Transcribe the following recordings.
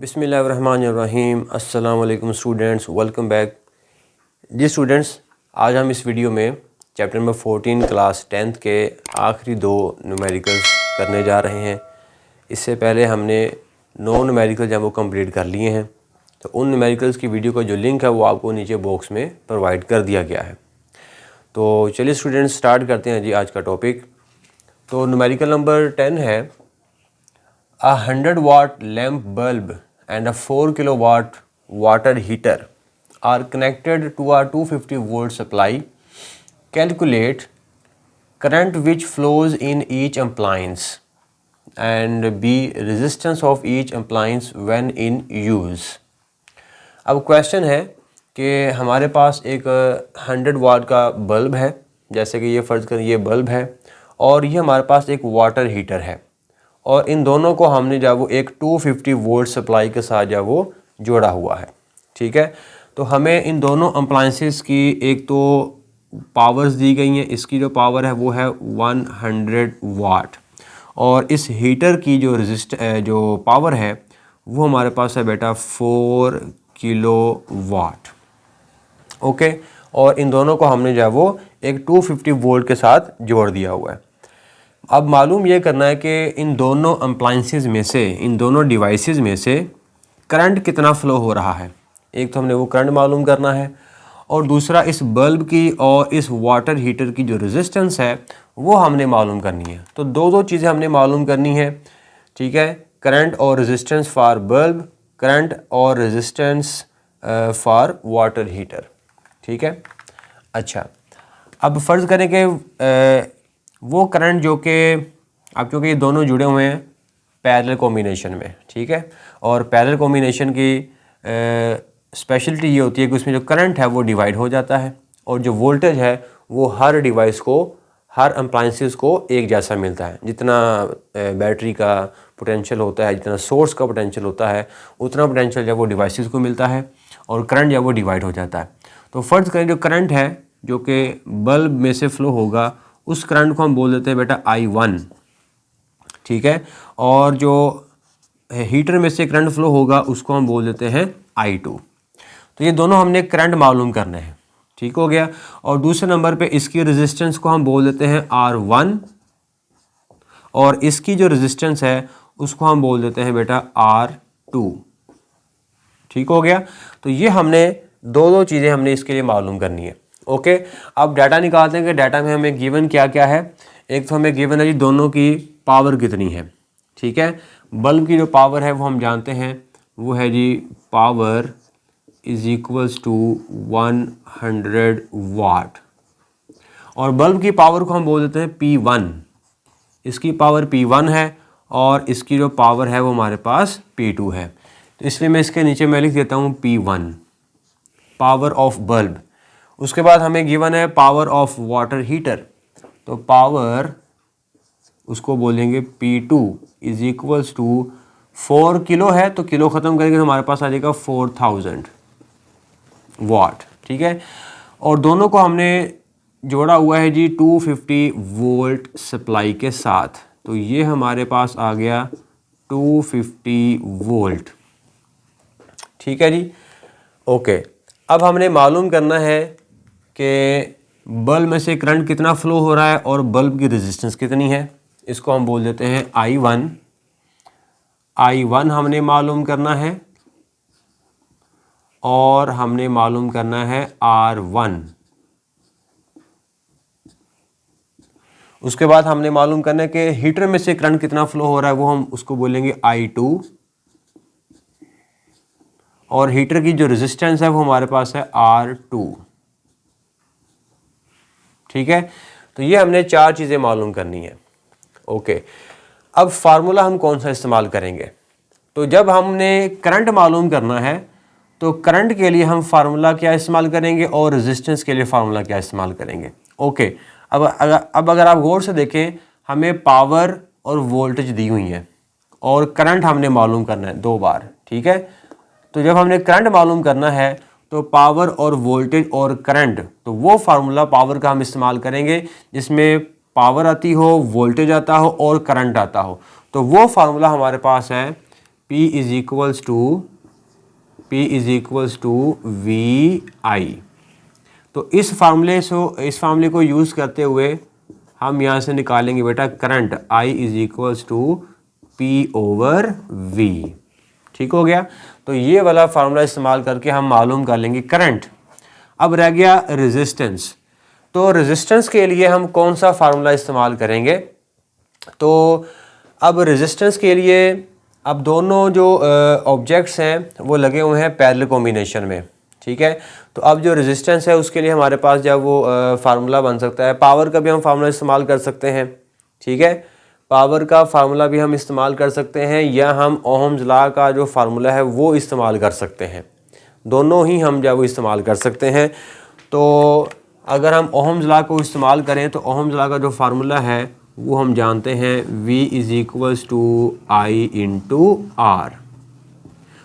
बिस्मिल्लाहिर्रहमानिर्रहीम। अस्सलाम वालेकुम स्टूडेंट्स, वेलकम बैक। जी स्टूडेंट्स, आज हम इस वीडियो में चैप्टर नंबर 14 क्लास 10th के आखिरी दो न्यूमेरिकल्स करने जा रहे हैं। इससे पहले हमने 9 न्यूमेरिकल जो वो कंप्लीट कर लिए हैं, तो उन न्यूमेरिकल्स की वीडियो का जो लिंक है वो आपको नीचे बॉक्स में प्रोवाइड कर दिया गया है। तो चलिए स्टूडेंट्स स्टार्ट करते हैं जी आज का टॉपिक। तो न्यूमेरिकल नंबर 10 है, A 100 watt lamp bulb and a 4 kilowatt water heater are connected to a 250 volt supply. Calculate current which flows in each appliance and B resistance of each appliance when in use. अब question है कि हमारे पास एक 100 वाट का bulb है, जैसे कि ये फ़र्ज़ करें ये बल्ब है, और ये हमारे पास एक वाटर हीटर है, और इन दोनों को हमने जो वो एक 250 वोल्ट सप्लाई के साथ जो वो जोड़ा हुआ है। ठीक है, तो हमें इन दोनों अप्लाइंसेस की एक तो पावर्स दी गई हैं। इसकी जो पावर है वो है 100 वाट, और इस हीटर की जो पावर है वो हमारे पास है बेटा 4 किलो वाट। ओके, और इन दोनों को हमने जो है वो एक 250 वोल्ट के साथ जोड़ दिया हुआ है। अब मालूम ये करना है कि इन दोनों अप्लाइंसेस में से, इन दोनों डिवाइसेस में से करंट कितना फ़्लो हो रहा है। एक तो हमने वो करंट मालूम करना है, और दूसरा इस बल्ब की और इस वाटर हीटर की जो रेजिस्टेंस है वो हमने मालूम करनी है। तो दो चीज़ें हमने मालूम करनी है। ठीक है, करंट और रेजिस्टेंस फॉर बल्ब, करंट और रेजिस्टेंस फॉर वाटर हीटर। ठीक है, अच्छा, अब फ़र्ज़ करें कि वो करंट जो कि अब क्योंकि ये दोनों जुड़े हुए हैं पैरेलल कॉम्बिनेशन में, ठीक है, और पैरेलल कॉम्बिनेशन की स्पेशलिटी ये होती है कि उसमें जो करंट है वो डिवाइड हो जाता है, और जो वोल्टेज है वो हर डिवाइस को, हर अप्लाइंसेस को एक जैसा मिलता है। जितना बैटरी का पोटेंशियल होता है, जितना सोर्स का पोटेंशियल होता है, उतना पोटेंशियल जब वो डिवाइसेस को मिलता है, और करंट जब वो डिवाइड हो जाता है। तो फ़र्ज़ करें जो करंट है जो कि बल्ब में से फ़्लो होगा, उस करंट को हम बोल देते हैं बेटा I1। ठीक है, और जो हीटर में से करंट फ्लो होगा उसको हम बोल देते हैं I2। तो ये दोनों हमने करंट मालूम करने हैं। ठीक हो गया, और दूसरे नंबर पे इसकी रेजिस्टेंस को हम बोल देते हैं R1, और इसकी जो रेजिस्टेंस है उसको हम बोल देते हैं बेटा R2। ठीक हो गया, तो ये हमने दो चीज़ें हमने इसके लिए मालूम करनी है। ओके, अब डाटा निकालते हैं कि डाटा में हमें गिवन क्या क्या है। एक तो हमें गिवन है जी दोनों की पावर कितनी है। ठीक है, बल्ब की जो पावर है वो हम जानते हैं, वो है जी पावर इज इक्वल्स टू 100 वाट, और बल्ब की पावर को हम बोल देते हैं P1। इसकी पावर P1 है, और इसकी जो पावर है वो हमारे पास P2 है। तो इसलिए मैं इसके नीचे मैं लिख देता हूँ P1, पावर ऑफ बल्ब। उसके बाद हमें गिवन है पावर ऑफ वाटर हीटर, तो पावर उसको बोलेंगे P2 is equals to 4 kilo है, तो किलो ख़त्म करेंगे तो हमारे पास आ जाएगा 4000 वाट। ठीक है, और दोनों को हमने जोड़ा हुआ है जी 250 वोल्ट सप्लाई के साथ, तो ये हमारे पास आ गया 250 वोल्ट। ठीक है जी, ओके। अब हमने मालूम करना है कि बल्ब में से करंट कितना फ़्लो हो रहा है और बल्ब की रेजिस्टेंस कितनी है। इसको हम बोल देते हैं I1। I1 हमने मालूम करना है, और हमने मालूम करना है R1। उसके बाद हमने मालूम करना है कि हीटर में से करंट कितना फ़्लो हो रहा है, वो हम उसको बोलेंगे I2, और हीटर की जो रेजिस्टेंस है वो हमारे पास है R2। ठीक है, तो ये हमने 4 चीज़ें मालूम करनी है। ओके, अब फार्मूला हम कौन सा इस्तेमाल करेंगे। तो जब हमने करंट मालूम करना है तो करंट के लिए हम फार्मूला क्या इस्तेमाल करेंगे, और रेजिस्टेंस के लिए फार्मूला क्या इस्तेमाल करेंगे। ओके, अब अगर आप गौर से देखें, हमें पावर और वोल्टेज दी हुई है, और करंट हमने मालूम करना है 2 बार। ठीक है, तो जब हमने करंट मालूम करना है तो पावर और वोल्टेज और करंट, तो वो फार्मूला पावर का हम इस्तेमाल करेंगे जिसमें पावर आती हो, वोल्टेज आता हो और करंट आता हो। तो वो फार्मूला हमारे पास है P is equals to V I. तो इस फार्मूले को यूज़ करते हुए हम यहाँ से निकालेंगे बेटा current I is equals to P over V. ठीक हो गया। तो ये वाला फार्मूला इस्तेमाल करके हम मालूम कर लेंगे करंट। अब रह गया रेजिस्टेंस। तो रेजिस्टेंस के लिए हम कौन सा फार्मूला इस्तेमाल करेंगे? तो अब रेजिस्टेंस के लिए अब दोनों जो ऑब्जेक्ट्स हैं वो लगे हुए हैं पैरेलल कॉम्बिनेशन में। ठीक है। तो अब जो रेजिस्टेंस है उसके लिए हमारे पास जब वो फार्मूला बन सकता है, पावर का भी हम फार्मूला इस्तेमाल कर सकते हैं। ठीक है, पावर का फार्मूला भी हम इस्तेमाल कर सकते हैं, या हम ओहम्स लॉ का जो फार्मूला है वो इस्तेमाल कर सकते हैं। दोनों ही हम जब वो इस्तेमाल कर सकते हैं। तो अगर हम ओहम्स लॉ को इस्तेमाल करें तो ओहम्स लॉ का जो फार्मूला है वो हम जानते हैं V is equals to I into R.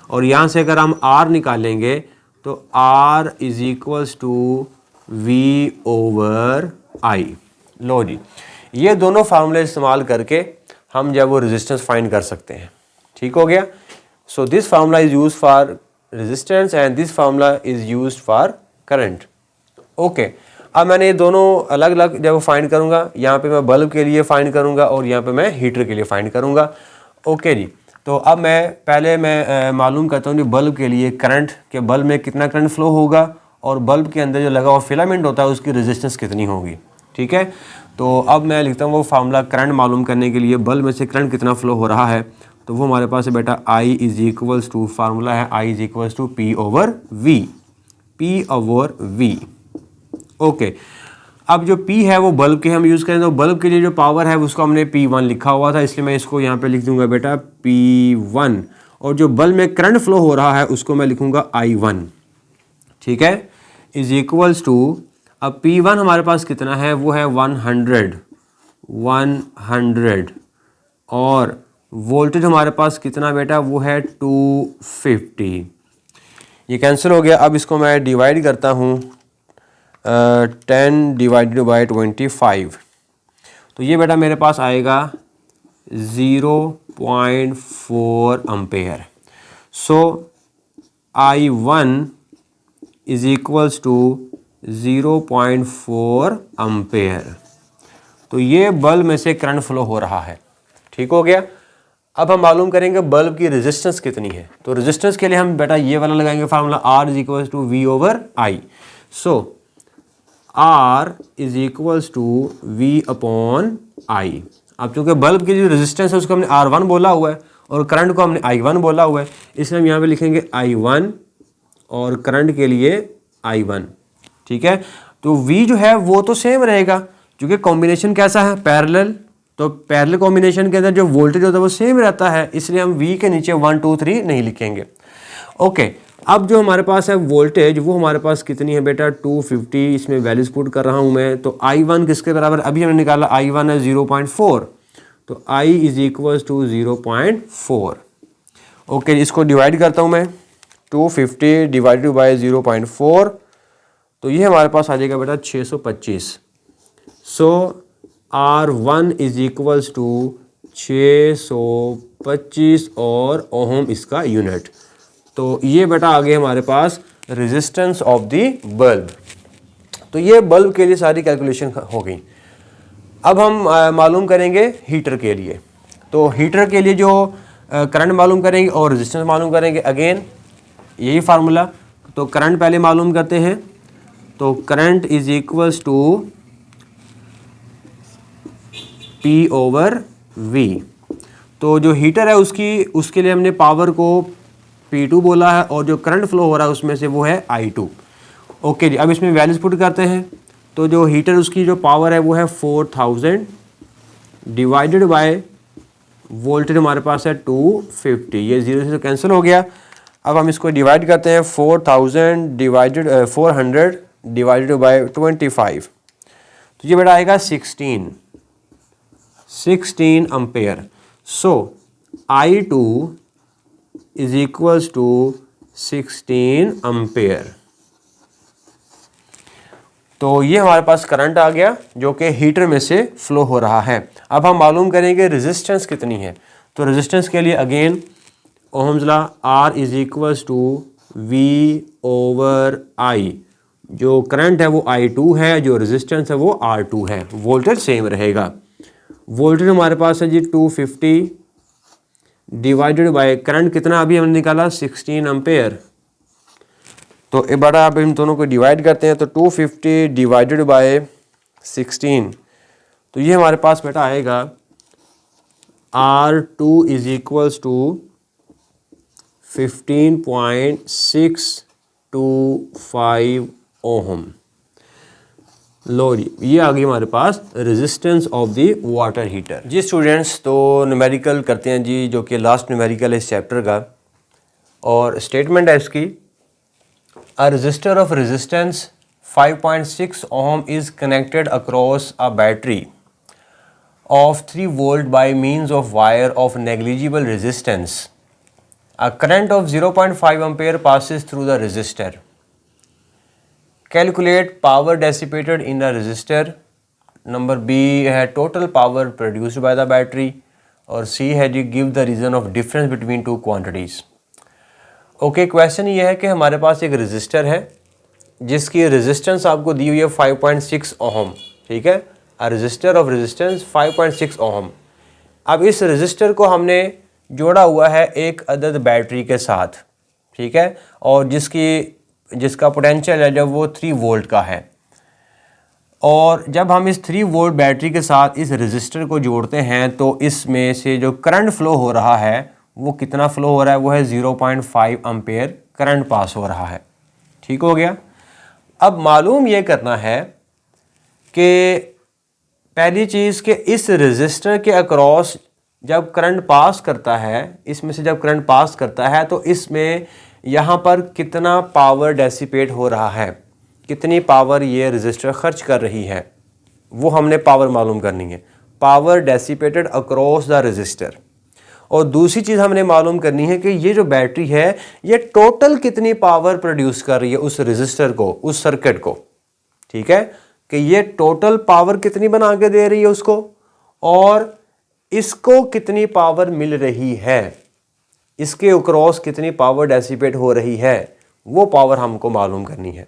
और यहाँ से अगर हम R निकालेंगे तो R is equals to V over I. लो जी, ये दोनों फार्मूले इस्तेमाल करके हम जब वो रेजिस्टेंस फाइंड कर सकते हैं। ठीक हो गया। So this formula is used for resistance and this formula is used for current. Okay, अब मैंने ये दोनों अलग अलग जब फाइंड करूँगा, यहाँ पे मैं बल्ब के लिए फाइंड करूँगा और यहाँ पे मैं हीटर के लिए फाइंड करूँगा। ओके जी, तो अब मैं मालूम करता हूँ कि बल्ब के लिए करंट के बल्ब में कितना करंट फ्लो होगा और बल्ब के अंदर जो लगा हुआ फिलामेंट होता है उसकी रेजिस्टेंस कितनी होगी। ठीक है, तो अब मैं लिखता हूँ वो फार्मूला करंट मालूम करने के लिए बल्ब में से करंट कितना फ्लो हो रहा है। तो वो हमारे पास है बेटा I is equals to, formula है I is equals to P over V, P over V। Okay, अब जो P है वो बल्ब के हम यूज़ करें, तो बल्ब के लिए जो पावर है उसको हमने P1 लिखा हुआ था, इसलिए मैं इसको यहाँ पे लिख दूंगा बेटा P1। और जो बल्ब में करंट फ्लो हो रहा है उसको मैं लिखूंगा I1। ठीक है, इज इक्वल्स टू, अब P1 हमारे पास कितना है, वो है 100 और वोल्टेज हमारे पास कितना बेटा, वो है 250। ये कैंसिल हो गया। अब इसको मैं डिवाइड करता हूँ 10 डिवाइडेड बाई 25। तो ये बेटा मेरे पास आएगा 0.4 ampere. So I1 is equals to 0.4 ampere. तो ये बल्ब में से करंट फ्लो हो रहा है। ठीक हो गया। अब हम मालूम करेंगे बल्ब की रेजिस्टेंस कितनी है। तो रेजिस्टेंस के लिए हम बेटा ये वाला लगाएंगे formula R is equals to V over I। So R is equals to V upon I। अब चूंकि बल्ब की जो रेजिस्टेंस है उसको हमने R1 बोला हुआ है और करंट को हमने I1 बोला हुआ है, इसलिए हम यहाँ पे लिखेंगे I1 और करंट के लिए I1। ठीक है, तो V जो है वो तो सेम रहेगा क्योंकि कॉम्बिनेशन कैसा है, पैरेलल। तो पैरेलल कॉम्बिनेशन के अंदर जो वोल्टेज होता है वो सेम रहता है, इसलिए हम V के नीचे 1 2 3 नहीं लिखेंगे। ओके, अब जो हमारे पास है वोल्टेज वो हमारे पास कितनी है बेटा 250, इसमें वैल्यूज पुट कर रहा हूँ मैं। तो I1 किसके बराबर, अभी हमने निकाला I1 है 0.4, तो I is equals to 0.4। Okay, इसको डिवाइड करता हूँ मैं, 250 डिवाइडेड बाई 0.4, तो ये हमारे पास आ जाएगा बेटा 625। सो R1 इज इक्वल्स टू 625 और ओहम इसका यूनिट। तो ये बेटा आगे हमारे पास रेजिस्टेंस ऑफ द बल्ब। तो ये बल्ब के लिए सारी कैलकुलेशन हो गई। अब हम मालूम करेंगे हीटर के लिए। तो हीटर के लिए जो करंट मालूम करेंगे और रेजिस्टेंस मालूम करेंगे, अगेन यही फार्मूला। तो करंट पहले मालूम करते हैं। तो current is equals to P over V। तो जो हीटर है उसके लिए हमने पावर को P2 बोला है और जो करंट फ्लो हो रहा है उसमें से वो है I2। ओके जी, अब इसमें वैल्यूज पुट करते हैं। तो जो हीटर उसकी जो पावर है वो है 4000 डिवाइडेड बाय वोल्टेज हमारे पास है 250। ये 0 से कैंसिल हो गया। अब हम इसको डिवाइड करते हैं 400 डिवाइडेड बाय 25। तो ये बेटा आएगा 16 ampere. So I2 is equals to 16 ampere. तो ये हमारे पास करंट आ गया जो कि हीटर में से फ्लो हो रहा है। अब हम मालूम करेंगे रेजिस्टेंस कितनी है। तो रेजिस्टेंस के लिए again Ohm's law, R is equals to V over I। जो करंट है वो I2 है, जो रेजिस्टेंस है वो R2 है, वोल्टेज सेम रहेगा। वोल्टेज हमारे पास है जी 250 डिवाइडेड बाय करंट कितना अभी हमने निकाला 16 एम्पेयर। तो एक बार आप इन दोनों को डिवाइड करते हैं तो 250 डिवाइडेड बाय 16, तो ये हमारे पास बेटा आएगा R2 is equals to 15.625 ohm. लो जी, ये आ गई हमारे पास resistance of the water heater. जी स्टूडेंट्स, तो न्यूमेरिकल करते हैं जी, जो कि लास्ट न्यूमेरिकल है इस चैप्टर का, और स्टेटमेंट है इसकी, a resistor of resistance 5.6 ohm is connected across a battery of 3 volt by means of wire of negligible resistance. A current of 0.5 ampere passes through the resistor. Calculate power dissipated in a resistor. Number B है total power produced by the battery, और सी है जी give the reason of difference between two quantities. Okay, question ये है कि हमारे पास एक resistor है जिसकी रेजिस्टेंस आपको दी हुई है 5.6 ओहम, ठीक है, अ रेजिस्टर ऑफ रेजिस्टेंस 5.6 ओहम। अब इस रेजिस्टर को हमने जोड़ा हुआ है एक अदद बैटरी के साथ, ठीक है, और जिसका पोटेंशियल है जब वो 3 वोल्ट का है। और जब हम इस 3 वोल्ट बैटरी के साथ इस रेजिस्टर को जोड़ते हैं तो इसमें से जो करंट फ्लो हो रहा है वो कितना फ्लो हो रहा है, वो है 0.5 एम्पेयर करंट पास हो रहा है। ठीक हो गया। अब मालूम ये करना है कि पहली चीज़ कि इस रेजिस्टर के अक्रॉस जब करंट पास करता है, इसमें से जब करंट पास करता है तो इसमें यहाँ पर कितना पावर डेसिपेट हो रहा है, कितनी पावर ये रेजिस्टर खर्च कर रही है, वो हमने पावर मालूम करनी है, power dissipated across the resistor. और दूसरी चीज़ हमने मालूम करनी है कि ये जो बैटरी है ये टोटल कितनी पावर प्रोड्यूस कर रही है उस रेजिस्टर को, उस सर्किट को, ठीक है, कि ये टोटल पावर कितनी बना के दे रही है उसको, और इसको कितनी पावर मिल रही है, इसके अक्रॉस कितनी पावर डेसिपेट हो रही है, वो पावर हमको मालूम करनी है।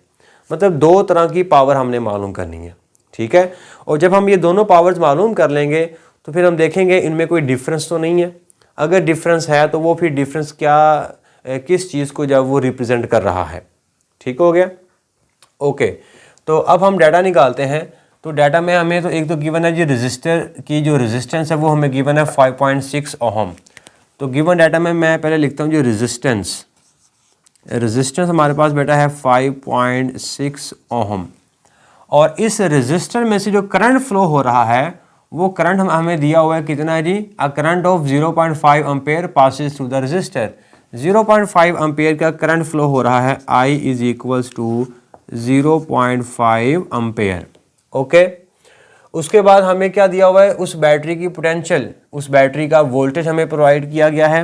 मतलब 2 तरह की पावर हमने मालूम करनी है, ठीक है। और जब हम ये दोनों पावर्स मालूम कर लेंगे तो फिर हम देखेंगे इनमें कोई डिफरेंस तो नहीं है। अगर डिफरेंस है तो वो फिर डिफरेंस किस चीज़ को जब वो रिप्रेजेंट कर रहा है। ठीक हो गया। ओके, तो अब हम डाटा निकालते हैं। तो डाटा में हमें तो एक तो गिवन है जी रेजिस्टर की जो रेजिस्टेंस है वो हमें गिवन है 5.6 ओहम। तो गिवन डाटा में मैं पहले लिखता हूँ जो रेजिस्टेंस हमारे पास बेटा है 5.6 ओहम, और इस रेजिस्टर में से जो करंट फ्लो हो रहा है वो करंट हमें दिया हुआ है कितना है जी, a current of 0.5 ampere passes through the resistor. 0.5 ampere का करंट फ्लो हो रहा है, I is equals to 0.5 ampere. Okay, उसके बाद हमें क्या दिया हुआ है, उस बैटरी की पोटेंशियल, उस बैटरी का वोल्टेज हमें प्रोवाइड किया गया है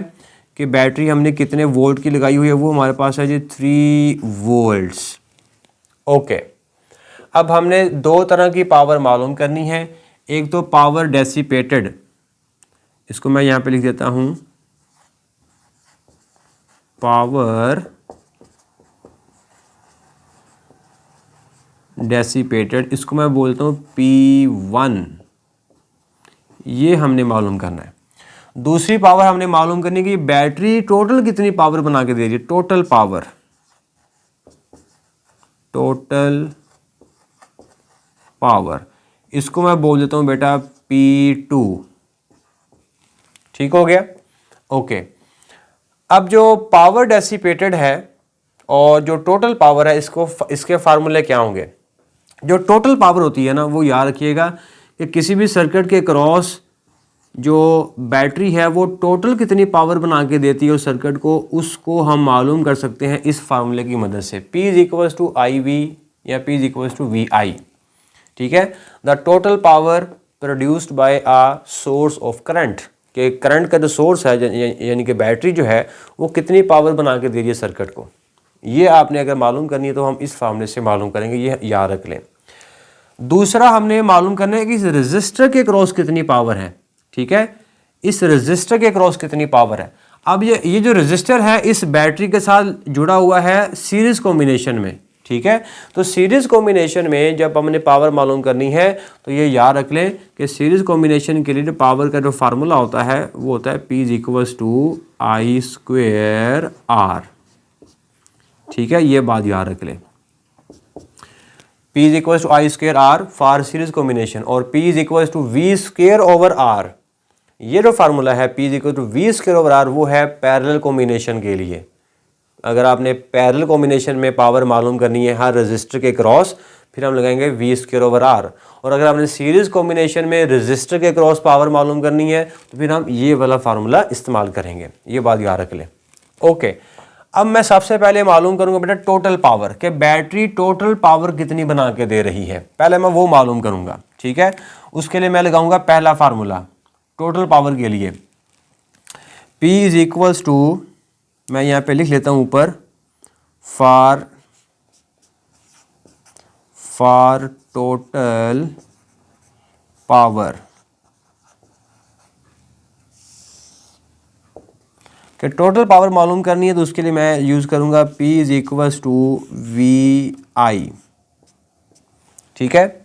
कि बैटरी हमने कितने वोल्ट की लगाई हुई है, वो हमारे पास है जी 3 वोल्ट्स। ओके, अब हमने 2 तरह की पावर मालूम करनी है। एक तो पावर डेसिपेटेड, इसको मैं यहाँ पे लिख देता हूँ पावर डेसिपेटेड, इसको मैं बोलता हूँ P1, ये हमने मालूम करना है। दूसरी पावर हमने मालूम करनी है कि बैटरी टोटल कितनी पावर बना के दे रही है, टोटल पावर, इसको मैं बोल देता हूँ बेटा P2। ठीक हो गया। ओके, अब जो पावर डेसिपेटेड है और जो टोटल पावर है, इसके फार्मूले क्या होंगे। जो टोटल पावर होती है ना, वो याद रखिएगा कि किसी भी सर्किट के क्रॉस जो बैटरी है वो टोटल कितनी पावर बना के देती है उस सर्किट को, उसको हम मालूम कर सकते हैं इस फार्मूले की मदद से। P is equals to IV या P is equals to VI। ठीक है, the total power produced by a source of current, कि करंट का जो सोर्स है यानी कि बैटरी जो है वो कितनी पावर बना के दे रही है सर्किट को, ये आपने अगर मालूम करनी है तो हम इस फार्मूले से मालूम करेंगे, ये याद रख लें। दूसरा हमने मालूम करना है कि इस रेजिस्टर के क्रॉस कितनी पावर है। ठीक है, इस रेजिस्टर के क्रॉस कितनी पावर है। अब ये जो रजिस्टर है इस बैटरी के साथ जुड़ा हुआ है सीरीज कॉम्बिनेशन में, ठीक है। तो सीरीज कॉम्बिनेशन में जब हमने पावर मालूम करनी है तो ये याद रख लें कि सीरीज कॉम्बिनेशन के लिए जो पावर का जो फार्मूला होता है वो होता है P = I²R, ठीक है, ये बात याद रख लें। P = I²R for series combination और P = V²/R, ये जो फार्मूला है P = V²/R वो है पैरेलल कॉम्बिनेशन के लिए। अगर आपने पैरेलल कॉम्बिनेशन में पावर मालूम करनी है हर रजिस्टर के क्रॉस, फिर हम लगाएंगे V²/R। और अगर आपने सीरीज कॉम्बिनेशन में रजिस्टर के क्रॉस पावर मालूम करनी है तो फिर हम ये वाला फार्मूला इस्तेमाल करेंगे, ये बात याद रख लें। ओके, अब मैं सबसे पहले मालूम करूंगा बेटा टोटल पावर, कि बैटरी टोटल पावर कितनी बना के दे रही है, पहले मैं वो मालूम करूंगा, ठीक है। उसके लिए मैं लगाऊंगा पहला फार्मूला टोटल पावर के लिए, P = मैं यहाँ पे लिख लेता हूँ ऊपर, फॉर टोटल पावर, कि टोटल पावर मालूम करनी है तो उसके लिए मैं यूज़ करूँगा P = VI, ठीक है।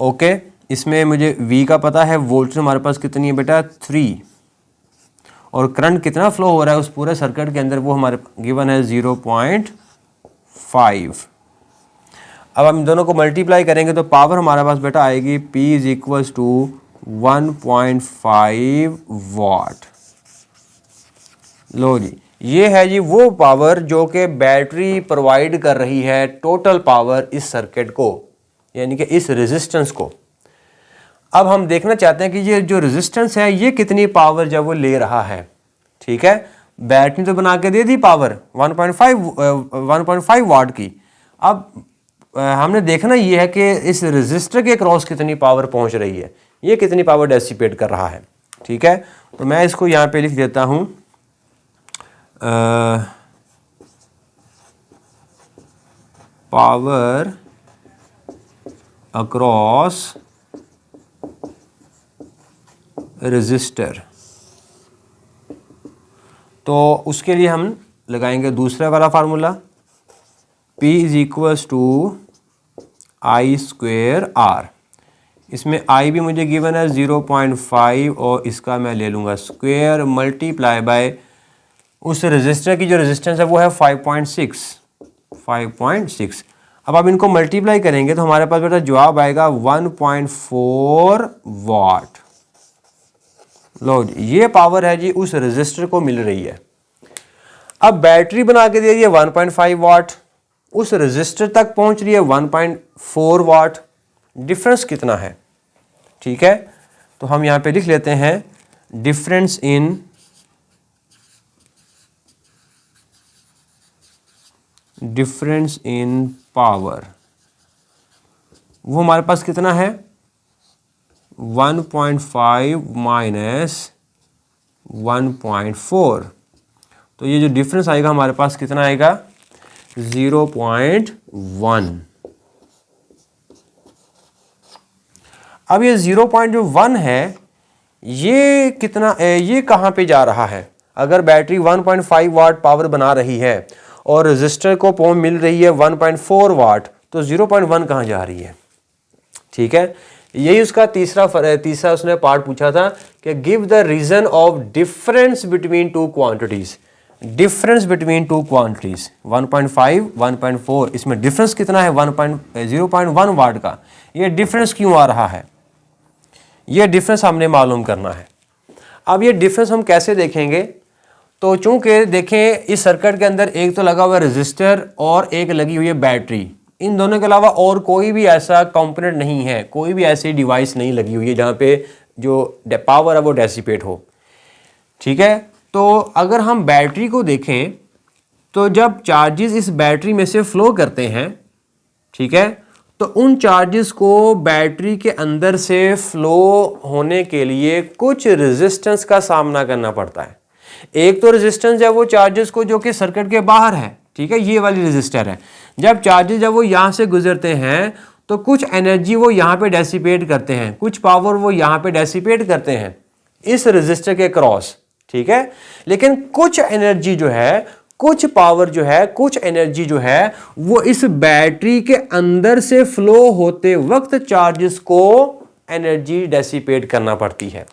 ओके, इसमें मुझे V का पता है, वोल्टेज हमारे पास कितनी है बेटा 3, और करंट कितना फ्लो हो रहा है उस पूरे सर्किट के अंदर वो हमारे गिवन है 0.5। अब हम दोनों को मल्टीप्लाई करेंगे तो पावर हमारे पास बेटा आएगी P = 1.5 वाट। लो जी, ये है जी वो पावर जो कि बैटरी प्रोवाइड कर रही है टोटल पावर इस सर्किट को, यानी कि इस रेजिस्टेंस को। अब हम देखना चाहते हैं कि ये जो रेजिस्टेंस है ये कितनी पावर जब वो ले रहा है, ठीक है। बैटरी तो बना के दे दी पावर 1.5 वाट की। अब हमने देखना ये है कि इस रेजिस्टर के क्रॉस कितनी पावर पहुंच रही है, ये कितनी पावर डेसिपेट कर रहा है, ठीक है। तो मैं इसको यहाँ पे लिख देता हूँ पावर अक्रॉस रेजिस्टर। तो उसके लिए हम लगाएंगे दूसरा वाला फार्मूला P = I²R। इसमें I भी मुझे गिवन है 0.5 और इसका मैं ले लूँगा स्क्वायर मल्टीप्लाई बाय उस रेजिस्टर की जो रेजिस्टेंस है वो है 5.6। अब आप इनको मल्टीप्लाई करेंगे तो हमारे पास बेटा जवाब आएगा 1.4 वाट। लो जी, ये पावर है जी उस रेजिस्टर को मिल रही है। अब बैटरी बना के दे रही है 1.5 वाट, उस रेजिस्टर तक पहुंच रही है 1.4 वाट, डिफरेंस कितना है, ठीक है। तो हम यहां पे लिख लेते हैं डिफरेंस इन पावर, वो हमारे पास कितना है 1.5 माइनस 1.4। तो ये जो डिफरेंस आएगा हमारे पास कितना आएगा 0.1। अब ये 0.1 है, ये कितना, ये कहाँ पे जा रहा है। अगर बैटरी 1.5 वाट पावर बना रही है और रेजिस्टर को मिल रही है 1.4 वाट, तो 0.1 कहाँ जा रही है, ठीक है। यही उसका तीसरा उसने पार्ट पूछा था कि give the reason of difference between two quantities. Difference between two quantities 1.5 1.4, इसमें डिफरेंस कितना है 0.1 वाट का। ये डिफरेंस क्यों आ रहा है, ये डिफरेंस हमने मालूम करना है। अब ये डिफरेंस हम कैसे देखेंगे, तो चूंकि देखें इस सर्किट के अंदर एक तो लगा हुआ है रेजिस्टर और एक लगी हुई है बैटरी, इन दोनों के अलावा और कोई भी ऐसा कंपोनेंट नहीं है, कोई भी ऐसी डिवाइस नहीं लगी हुई है जहाँ पे जो पावर है वो डेसिपेट हो, ठीक है। तो अगर हम बैटरी को देखें तो जब चार्जेस इस बैटरी में से फ्लो करते हैं, ठीक है, तो उन चार्जेस को बैटरी के अंदर से फ्लो होने के लिए कुछ रेजिस्टेंस का सामना करना पड़ता है। एक तो रेजिस्टेंस है वो चार्जेस को जो कि सर्किट के बाहर है, ठीक है, ये वाली रेजिस्टर है। जब चार्जेस जब वो यहाँ से गुजरते हैं तो कुछ एनर्जी वो यहाँ पे डेसिपेट करते हैं, कुछ पावर वो यहाँ पे डेसिपेट करते हैं इस रेजिस्टर के क्रॉस, ठीक है। लेकिन कुछ एनर्जी जो है, कुछ पावर जो है, कुछ एनर्जी जो है वो इस बैटरी के अंदर से फ्लो होते वक्त चार्जेस को एनर्जी डेसिपेट करना पड़ती है।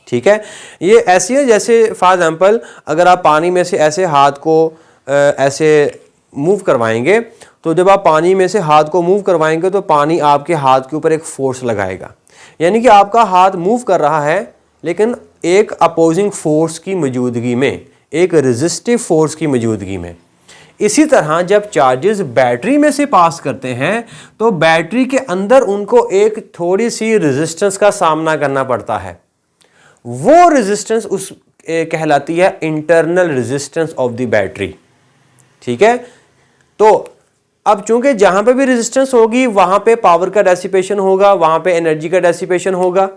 ठीक है, ये ऐसी है जैसे फॉर एग्जांपल अगर आप पानी में से ऐसे हाथ को ऐसे मूव करवाएंगे, तो जब आप पानी में से हाथ को मूव करवाएंगे तो पानी आपके हाथ के ऊपर एक फोर्स लगाएगा, यानी कि आपका हाथ मूव कर रहा है लेकिन एक अपोजिंग फोर्स की मौजूदगी में, एक रेजिस्टिव फोर्स की मौजूदगी में। इसी तरह जब चार्जेस बैटरी में से पास करते हैं तो बैटरी के अंदर उनको एक थोड़ी सी रेजिस्टेंस का सामना करना पड़ता है। वो रेजिस्टेंस उस कहलाती है internal resistance of the battery. ठीक है, तो अब चूंकि जहां पे भी रेजिस्टेंस होगी वहां पे पावर का डेसिपेशन होगा, वहां पे एनर्जी का डेसिपेशन होगा।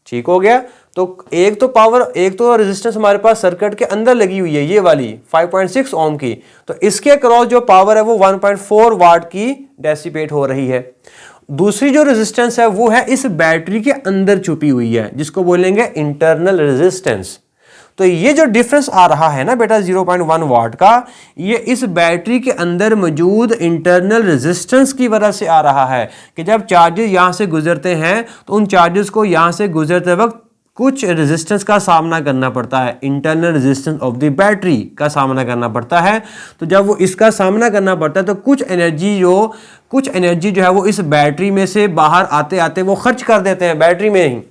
ठीक हो गया। तो एक तो पावर, एक तो रेजिस्टेंस हमारे पास सर्किट के अंदर लगी हुई है, ये वाली 5.6 ओम की, तो इसके क्रॉस जो पावर है वो 1.4 वाट की डेसिपेट हो रही है। दूसरी जो रेजिस्टेंस है वो है इस बैटरी के अंदर छुपी हुई है, जिसको बोलेंगे इंटरनल रेजिस्टेंस। तो ये जो डिफरेंस आ रहा है ना बेटा 0.1 वाट का, ये इस बैटरी के अंदर मौजूद इंटरनल रेजिस्टेंस की वजह से आ रहा है कि जब चार्जेस यहां से गुजरते हैं तो उन चार्जेस को यहां से गुजरते वक्त कुछ रेजिस्टेंस का सामना करना पड़ता है, internal resistance of the battery का सामना करना पड़ता है। तो जब वो इसका सामना करना पड़ता है तो कुछ एनर्जी जो है वो इस बैटरी में से बाहर आते आते वो खर्च कर देते हैं बैटरी में ही।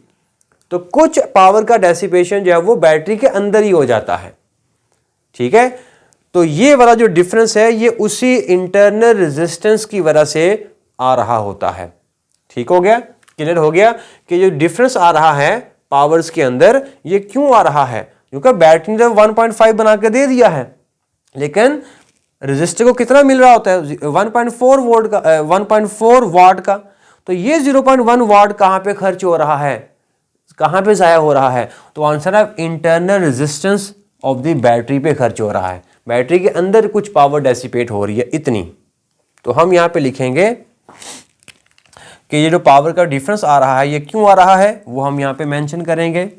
तो कुछ पावर का डेसिपेशन जो है वो बैटरी के अंदर ही हो जाता है। ठीक है, तो ये वाला जो डिफरेंस है ये उसी इंटरनल रेजिस्टेंस की वजह से आ रहा होता है। ठीक हो गया, क्लियर हो गया कि जो डिफरेंस आ रहा है पावर्स के अंदर ये क्यों आ रहा है, क्योंकि बैटरी ने 1.5 बना के दे दिया है लेकिन रेजिस्टर को कितना मिल रहा होता है 1.4 वाट का। तो ये 0.1 वाट कहां पे खर्च हो रहा है, कहां पे जाया हो रहा है, तो आंसर है internal resistance of the battery पे खर्च हो रहा है। बैटरी के अंदर कुछ पावर डेसिपेट हो रही है इतनी। तो हम यहां पे लिखेंगे कि ये जो पावर का डिफरेंस आ रहा है ये क्यों आ रहा है, वो हम यहां पे मेंशन करेंगे।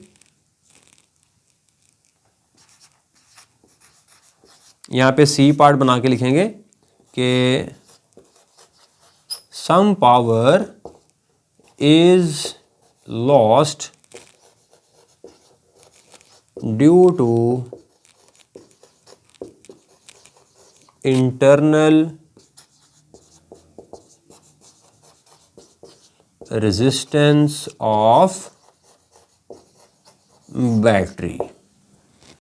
यहां पे सी पार्ट बना के लिखेंगे कि some power is lost due to internal resistance of battery.